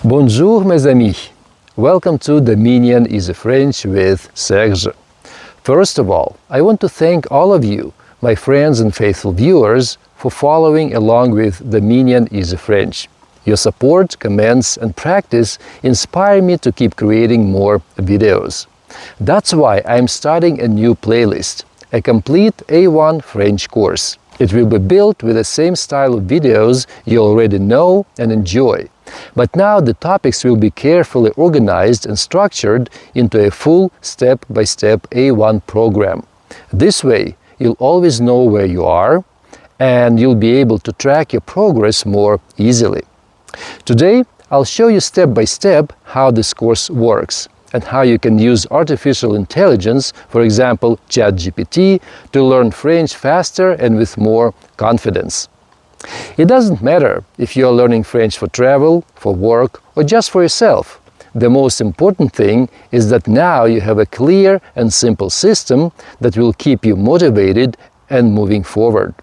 Bonjour mes amis! Welcome to Dominion Easy French with Serge. First of all, I want to thank all of you, my friends and faithful viewers, for following along with Dominion Easy French. Your support, comments, and practice inspire me to keep creating more videos. That's why I'm starting a new playlist, a complete A1 French course. It will be built with the same style of videos you already know and enjoy. But now the topics will be carefully organized and structured into a full step-by-step A1 program. This way, you'll always know where you are, and you'll be able to track your progress more easily. Today, I'll show you step-by-step how this course works and how you can use artificial intelligence, for example, ChatGPT, to learn French faster and with more confidence. It doesn't matter if you're learning French for travel, for work, or just for yourself. The most important thing is that now you have a clear and simple system that will keep you motivated and moving forward.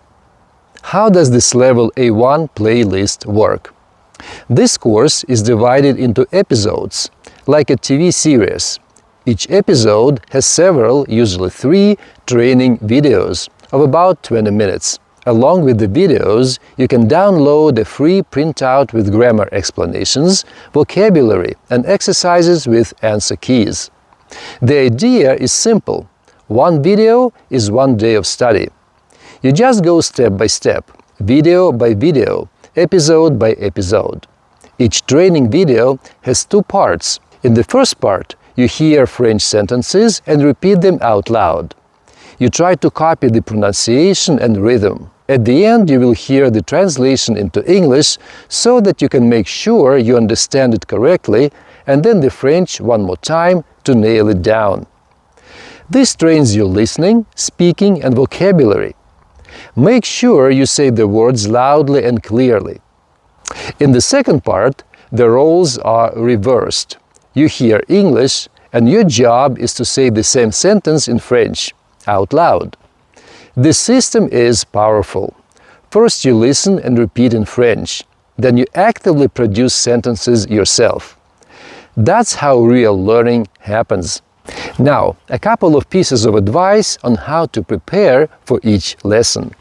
How does this level A1 playlist work? This course is divided into episodes, like a TV series. Each episode has several, usually 3, training videos of about 20 minutes. Along with the videos, you can download a free printout with grammar explanations, vocabulary, and exercises with answer keys. The idea is simple. One video is 1 day of study. You just go step by step, video by video, episode by episode. Each training video has 2 parts. In the first part, you hear French sentences and repeat them out loud. You try to copy the pronunciation and rhythm. At the end, you will hear the translation into English so that you can make sure you understand it correctly, and then the French one more time to nail it down. This trains your listening, speaking, and vocabulary. Make sure you say the words loudly and clearly. In the second part, the roles are reversed. You hear English, and your job is to say the same sentence in French, out loud. This system is powerful. First you listen and repeat in French, then you actively produce sentences yourself. That's how real learning happens. Now, a couple of pieces of advice on how to prepare for each lesson.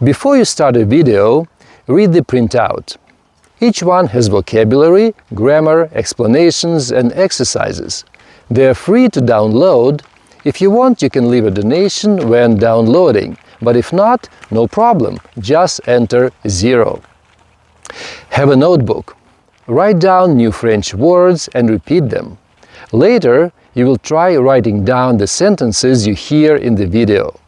Before you start a video, read the printout. Each one has vocabulary, grammar, explanations, and exercises. They are free to download. If you want, you can leave a donation when downloading, but if not, no problem, just enter 0. Have a notebook. Write down new French words and repeat them. Later, you will try writing down the sentences you hear in the video.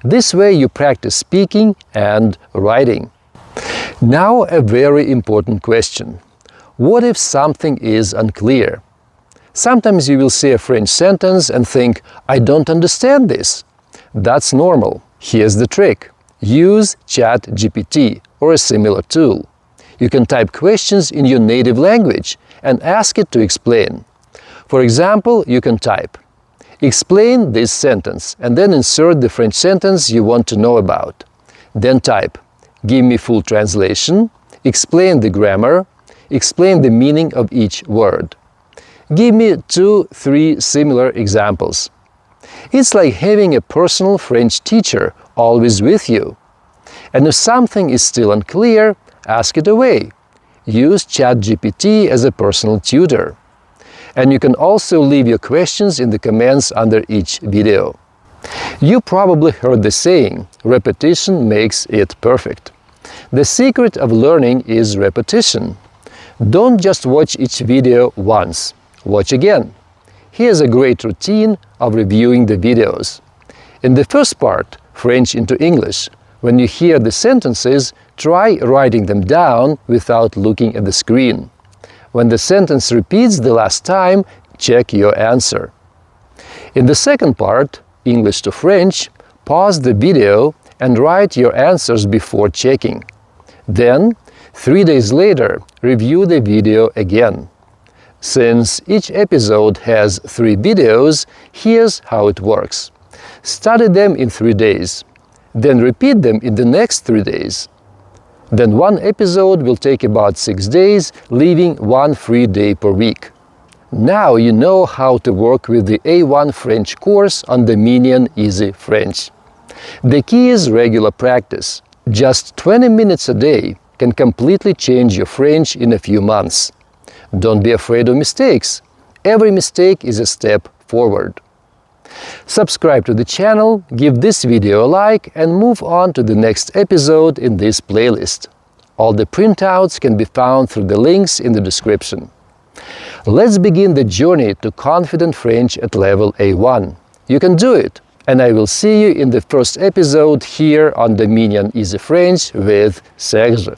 This way you practice speaking and writing. Now a very important question. What if something is unclear? Sometimes you will see a French sentence and think, I don't understand this. That's normal. Here's the trick. Use ChatGPT or a similar tool. You can type questions in your native language and ask it to explain. For example, you can type, explain this sentence, and then insert the French sentence you want to know about. Then type, give me full translation, explain the grammar, explain the meaning of each word. Give me 2-3 similar examples. It's like having a personal French teacher always with you. And if something is still unclear, ask it away. Use ChatGPT as a personal tutor. And you can also leave your questions in the comments under each video. You probably heard the saying, repetition makes it perfect. The secret of learning is repetition. Don't just watch each video once. Watch again. Here's a great routine of reviewing the videos. In the first part, French into English, when you hear the sentences, try writing them down without looking at the screen. When the sentence repeats the last time, check your answer. In the second part, English to French, pause the video and write your answers before checking. Then, 3 days later, review the video again. Since each episode has 3 videos, here's how it works. Study them in 3 days, then repeat them in the next 3 days. Then one episode will take about 6 days, leaving one free day per week. Now you know how to work with the A1 French course on Dominion Easy French. The key is regular practice. Just 20 minutes a day can completely change your French in a few months. Don't be afraid of mistakes. Every mistake is a step forward. Subscribe to the channel, give this video a like, and move on to the next episode in this playlist. All the printouts can be found through the links in the description. Let's begin the journey to confident French at level A1. You can do it, and I will see you in the first episode here on Dominion Easy French with Serge.